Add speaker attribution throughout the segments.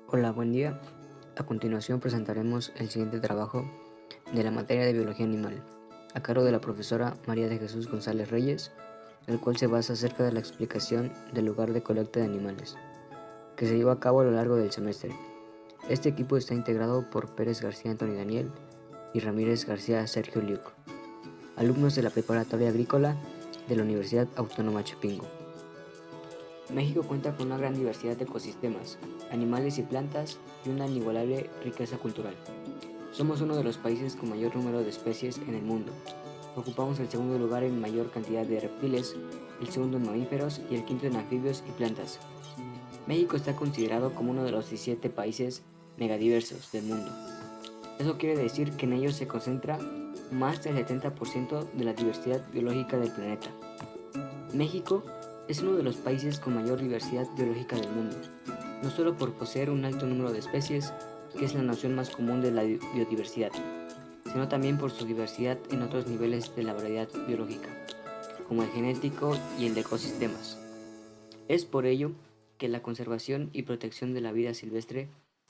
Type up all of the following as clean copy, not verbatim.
Speaker 1: Hola, buen día. A continuación presentaremos el siguiente trabajo de la materia de Biología Animal, a cargo de la profesora María de Jesús González Reyes, el cual se basa acerca de la explicación del lugar de colecta de animales, que se lleva a cabo a lo largo del semestre. Este equipo está integrado por Pérez García Antonio Daniel y Ramírez García Sergio Liuc, alumnos de la Preparatoria Agrícola de la Universidad Autónoma Chapingo. México cuenta con una gran diversidad de ecosistemas, animales y plantas y una inigualable riqueza cultural. Somos uno de los países con mayor número de especies en el mundo. Ocupamos el segundo lugar en mayor cantidad de reptiles, el segundo en mamíferos y el quinto en anfibios y plantas. México está considerado como uno de los 17 países megadiversos del mundo. Eso quiere decir que en ellos se concentra más del 70% de la diversidad biológica del planeta. México es uno de los países con mayor diversidad biológica del mundo, no solo por poseer un alto número de especies, que es la noción más común de la biodiversidad, sino también por su diversidad en otros niveles de la variedad biológica, como el genético y el de ecosistemas. Es por ello que la conservación y protección de la vida silvestre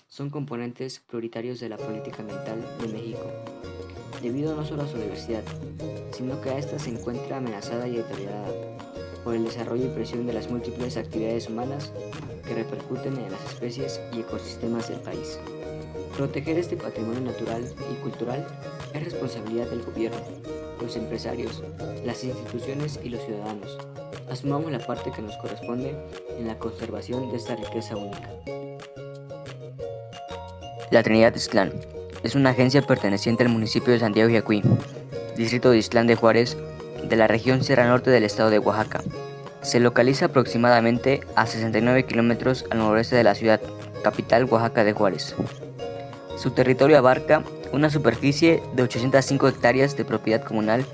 Speaker 1: son componentes prioritarios de la política ambiental de México, debido no solo a su diversidad, sino que a esta se encuentra amenazada y deteriorada por el desarrollo y presión de las múltiples actividades humanas que repercuten en las especies y ecosistemas del país. Proteger este patrimonio natural y cultural es responsabilidad del gobierno, los empresarios, las instituciones y los ciudadanos. Asumamos la parte que nos corresponde en la conservación de esta riqueza única.
Speaker 2: La Trinidad Ixtlán es una agencia perteneciente al municipio de Santiago Yacuí, distrito de Ixtlán de Juárez, de la región Sierra Norte del estado de Oaxaca. Se localiza aproximadamente a 69 kilómetros al noroeste de la ciudad capital Oaxaca de Juárez. Su territorio abarca una superficie de 805 hectáreas de propiedad comunal,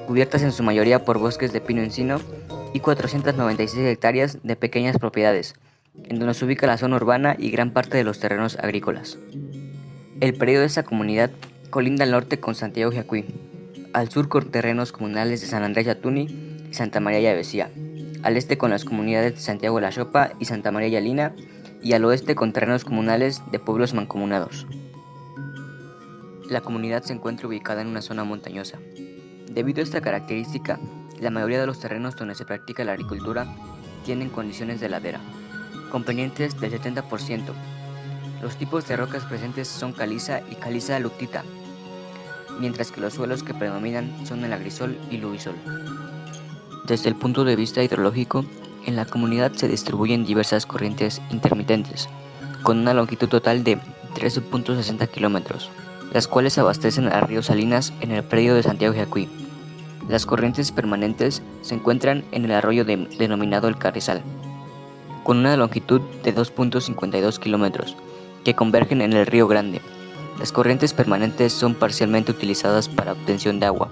Speaker 2: cubiertas en su mayoría por bosques de pino-encino, y 496 hectáreas de pequeñas propiedades, en donde se ubica la zona urbana y gran parte de los terrenos agrícolas. El predio de esta comunidad colinda al norte con Santiago Yacuí, al sur con terrenos comunales de San Andrés Yatuni y Santa María Yavesía, al este con las comunidades de Santiago La Chopa y Santa María Yalina, y al oeste con terrenos comunales de pueblos mancomunados. La comunidad se encuentra ubicada en una zona montañosa. Debido a esta característica, la mayoría de los terrenos donde se practica la agricultura tienen condiciones de ladera, con pendientes del 70%. Los tipos de rocas presentes son caliza y caliza lutita, mientras que los suelos que predominan son el agrisol y lubisol. Desde el punto de vista hidrológico, en la comunidad se distribuyen diversas corrientes intermitentes, con una longitud total de 13.60 kilómetros, las cuales abastecen al río Salinas en el predio de Santiago Yacuí. Las corrientes permanentes se encuentran en el arroyo denominado el Carrizal, con una longitud de 2.52 kilómetros, que convergen en el Río Grande. Las corrientes permanentes son parcialmente utilizadas para obtención de agua,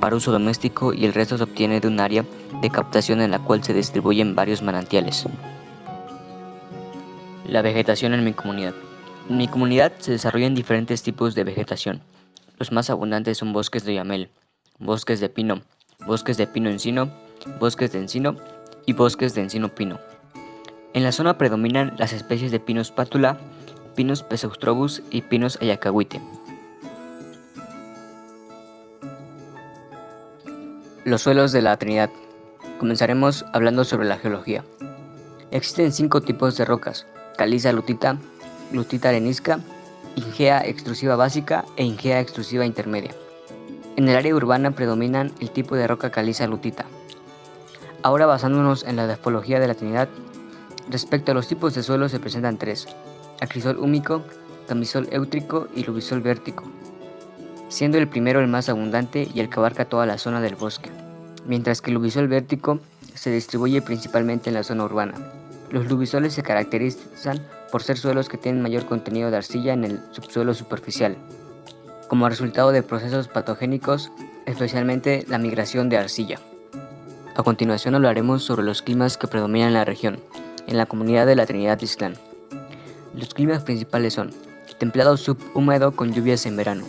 Speaker 2: para uso doméstico, y el resto se obtiene de un área de captación en la cual se distribuyen varios manantiales. La vegetación en mi comunidad. En mi comunidad se desarrollan diferentes tipos de vegetación. Los más abundantes son bosques de oyamel, bosques de pino encino, bosques de encino y bosques de encino-pino. En la zona predominan las especies de Pinus pátula, Pinus pseudostrobus y Pinus ayacahuite. Los suelos de la Trinidad. Comenzaremos hablando sobre la geología. Existen 5 tipos de rocas: caliza lutita, lutita arenisca, ingea extrusiva básica e ingea extrusiva intermedia. En el área urbana predominan el tipo de roca caliza lutita. Ahora, basándonos en la morfología de la Trinidad, respecto a los tipos de suelo se presentan 3: acrisol húmico, cambisol éutrico y lubisol vértico, siendo el primero el más abundante y el que abarca toda la zona del bosque, mientras que el lubisol vértico se distribuye principalmente en la zona urbana. Los lubisoles se caracterizan por ser suelos que tienen mayor contenido de arcilla en el subsuelo superficial, como resultado de procesos patogénicos, especialmente la migración de arcilla. A continuación hablaremos sobre los climas que predominan en la región, en la comunidad de la Trinidad Ixtlán. Los climas principales son templado subhúmedo con lluvias en verano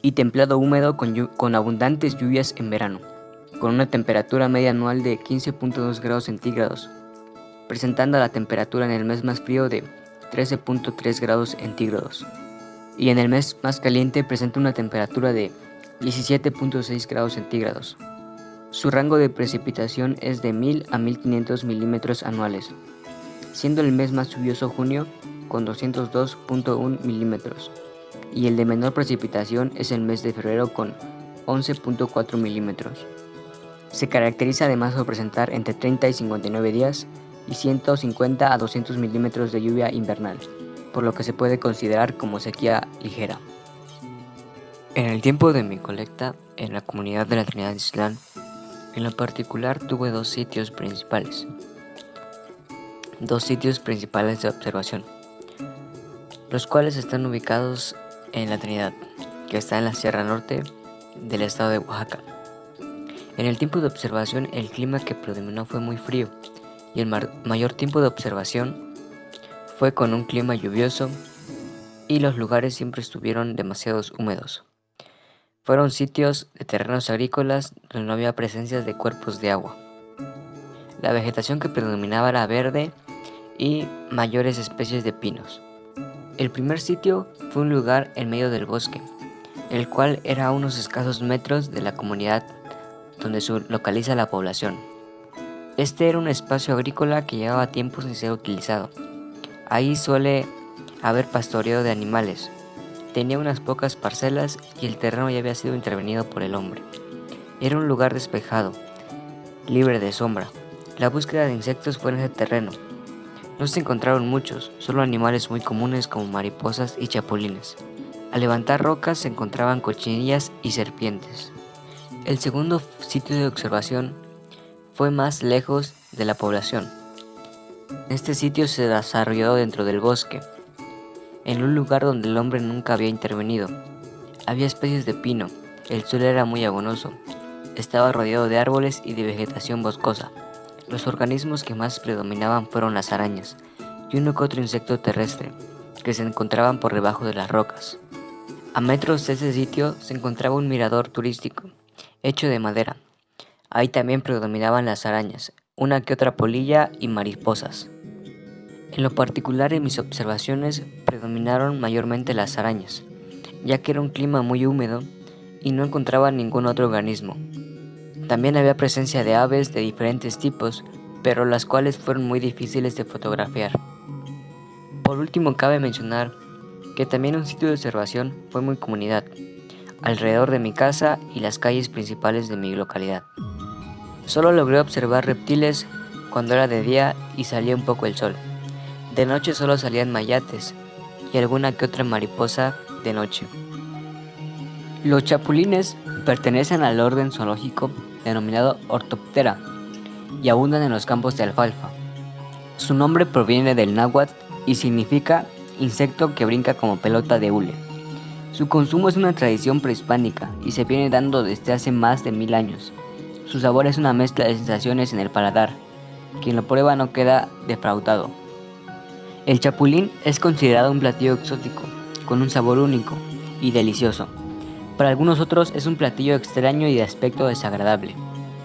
Speaker 2: y templado húmedo con abundantes lluvias en verano, con una temperatura media anual de 15.2 grados centígrados, presentando la temperatura en el mes más frío de
Speaker 1: 13.3 grados centígrados y en el mes más caliente presenta una temperatura de 17.6 grados centígrados. Su rango de precipitación es de 1000 a 1500 milímetros anuales, siendo el mes más lluvioso junio con 202.1 milímetros y el de menor precipitación es el mes de febrero con 11.4 milímetros. Se caracteriza además por presentar entre 30 y 59 días y 150 a 200 milímetros de lluvia invernal, por lo que se puede considerar como sequía ligera. En el tiempo de mi colecta en la comunidad de la Trinidad de Ixtlán, en lo particular tuve dos sitios principales de observación, los cuales están ubicados en la Trinidad, que está en la Sierra Norte del estado de Oaxaca. En el tiempo de observación el clima que predominó fue muy frío y el mayor tiempo de observación fue con un clima lluvioso y los lugares siempre estuvieron demasiado húmedos. Fueron sitios de terrenos agrícolas donde no había presencias de cuerpos de agua. La vegetación que predominaba era verde y mayores especies de pinos. El primer sitio fue un lugar en medio del bosque, el cual era a unos escasos metros de la comunidad donde se localiza la población. Este era un espacio agrícola que llevaba tiempo sin ser utilizado. Ahí suele haber pastoreo de animales. Tenía unas pocas parcelas y el terreno ya había sido intervenido por el hombre. Era un lugar despejado, libre de sombra. La búsqueda de insectos fue en ese terreno. No se encontraron muchos, solo animales muy comunes como mariposas y chapulines. Al levantar rocas se encontraban cochinillas y serpientes. El segundo sitio de observación fue más lejos de la población. Este sitio se desarrolló dentro del bosque, en un lugar donde el hombre nunca había intervenido. Había especies de pino, el suelo era muy abonoso, estaba rodeado de árboles y de vegetación boscosa. Los organismos que más predominaban fueron las arañas y uno que otro insecto terrestre, que se encontraban por debajo de las rocas. A metros de ese sitio se encontraba un mirador turístico, hecho de madera. Ahí también predominaban las arañas, una que otra polilla y mariposas. En lo particular en mis observaciones predominaron mayormente las arañas, ya que era un clima muy húmedo y no encontraba ningún otro organismo. También había presencia de aves de diferentes tipos, pero las cuales fueron muy difíciles de fotografiar. Por último cabe mencionar que también un sitio de observación fue mi comunidad, alrededor de mi casa y las calles principales de mi localidad. Solo logré observar reptiles cuando era de día y salía un poco el sol. De noche solo salían mayates y alguna que otra mariposa de noche. Los chapulines pertenecen al orden zoológico denominado Orthoptera y abundan en los campos de alfalfa. Su nombre proviene del náhuatl y significa insecto que brinca como pelota de hule. Su consumo es una tradición prehispánica y se viene dando desde hace más de 1000 años. Su sabor es una mezcla de sensaciones en el paladar. Quien lo prueba no queda defraudado. El chapulín es considerado un platillo exótico, con un sabor único y delicioso. Para algunos otros es un platillo extraño y de aspecto desagradable.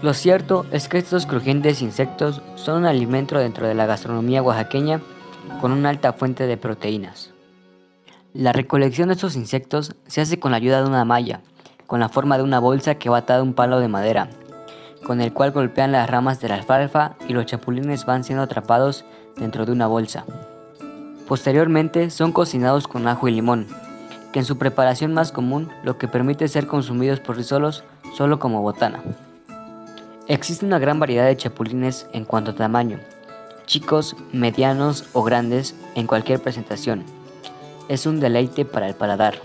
Speaker 1: Lo cierto es que estos crujientes insectos son un alimento dentro de la gastronomía oaxaqueña con una alta fuente de proteínas. La recolección de estos insectos se hace con la ayuda de una malla, con la forma de una bolsa que va atada a un palo de madera, con el cual golpean las ramas de la alfalfa y los chapulines van siendo atrapados dentro de una bolsa. Posteriormente son cocinados con ajo y limón, que en su preparación más común lo que permite ser consumidos por sí solos solo como botana. Existe una gran variedad de chapulines en cuanto a tamaño, chicos, medianos o grandes en cualquier presentación. Es un deleite para el paladar.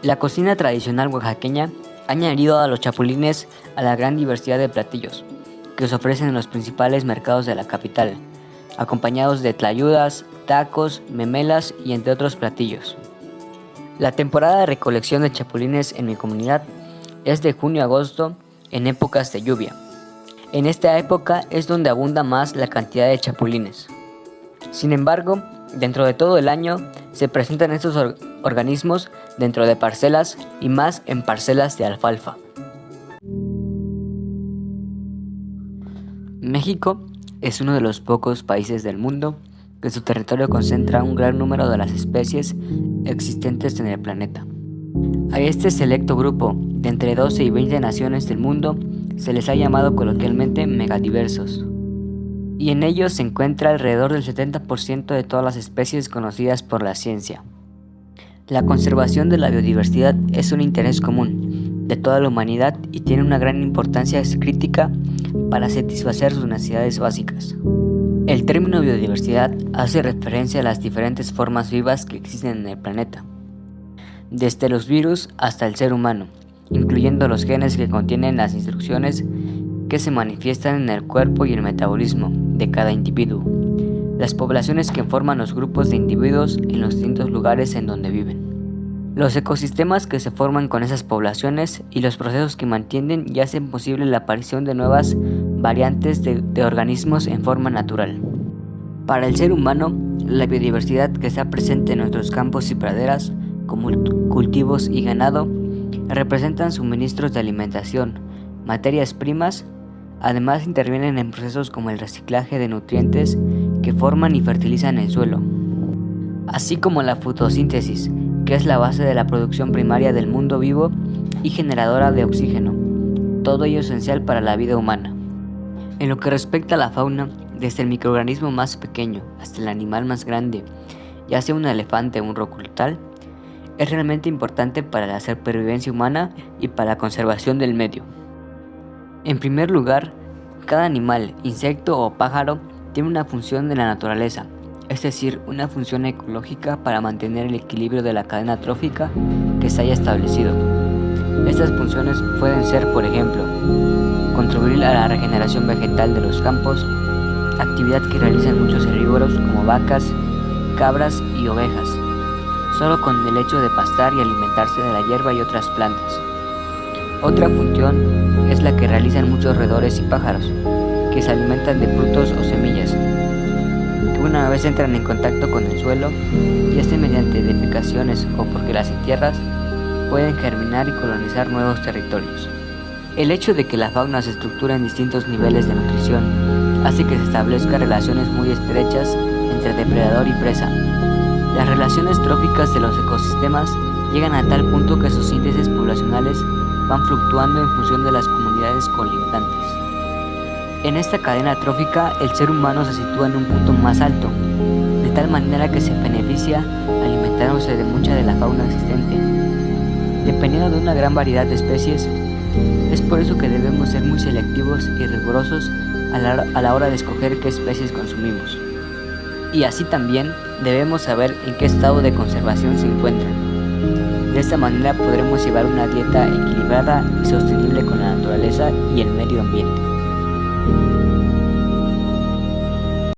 Speaker 1: La cocina tradicional oaxaqueña ha añadido a los chapulines a la gran diversidad de platillos que se ofrecen en los principales mercados de la capital, acompañados de tlayudas, tacos, memelas y entre otros platillos. La temporada de recolección de chapulines en mi comunidad es de junio a agosto en épocas de lluvia. En esta época es donde abunda más la cantidad de chapulines. Sin embargo, dentro de todo el año se presentan estos organismos dentro de parcelas y más en parcelas de alfalfa. México es uno de los pocos países del mundo que que su territorio concentra un gran número de las especies existentes en el planeta. A este selecto grupo, de entre 12 y 20 naciones del mundo, se les ha llamado coloquialmente megadiversos, y en ellos se encuentra alrededor del 70% de todas las especies conocidas por la ciencia. La conservación de la biodiversidad es un interés común de toda la humanidad y tiene una gran importancia crítica para satisfacer sus necesidades básicas. El término biodiversidad hace referencia a las diferentes formas vivas que existen en el planeta, desde los virus hasta el ser humano, incluyendo los genes que contienen las instrucciones que se manifiestan en el cuerpo y el metabolismo de cada individuo, las poblaciones que forman los grupos de individuos en los distintos lugares en donde viven, los ecosistemas que se forman con esas poblaciones y los procesos que mantienen y hacen posible la aparición de nuevas variantes de organismos en forma natural. Para el ser humano, la biodiversidad que está presente en nuestros campos y praderas, como cultivos y ganado, representan suministros de alimentación, materias primas. Además intervienen en procesos como el reciclaje de nutrientes que forman y fertilizan el suelo, así como la fotosíntesis, que es la base de la producción primaria del mundo vivo y generadora de oxígeno, todo ello esencial para la vida humana. En lo que respecta a la fauna, desde el microorganismo más pequeño hasta el animal más grande, ya sea un elefante o un rorcual, es realmente importante para la supervivencia humana y para la conservación del medio. En primer lugar, cada animal, insecto o pájaro tiene una función en la naturaleza, es decir, una función ecológica para mantener el equilibrio de la cadena trófica que se haya establecido. Estas funciones pueden ser, por ejemplo, contribuir a la regeneración vegetal de los campos, actividad que realizan muchos herbívoros como vacas, cabras y ovejas, solo con el hecho de pastar y alimentarse de la hierba y otras plantas. Otra función es la que realizan muchos roedores y pájaros, que se alimentan de frutos o semillas, que una vez entran en contacto con el suelo, ya sea mediante defecaciones o porque las entierras, pueden germinar y colonizar nuevos territorios. El hecho de que la fauna se estructura en distintos niveles de nutrición hace que se establezcan relaciones muy estrechas entre depredador y presa. Las relaciones tróficas de los ecosistemas llegan a tal punto que sus índices poblacionales van fluctuando en función de las comunidades colindantes. En esta cadena trófica, el ser humano se sitúa en un punto más alto, de tal manera que se beneficia alimentándose de mucha de la fauna existente, dependiendo de una gran variedad de especies. Es por eso que debemos ser muy selectivos y rigurosos a la hora de escoger qué especies consumimos. Y así también debemos saber en qué estado de conservación se encuentran. De esta manera podremos llevar una dieta equilibrada y sostenible con la naturaleza y el medio ambiente.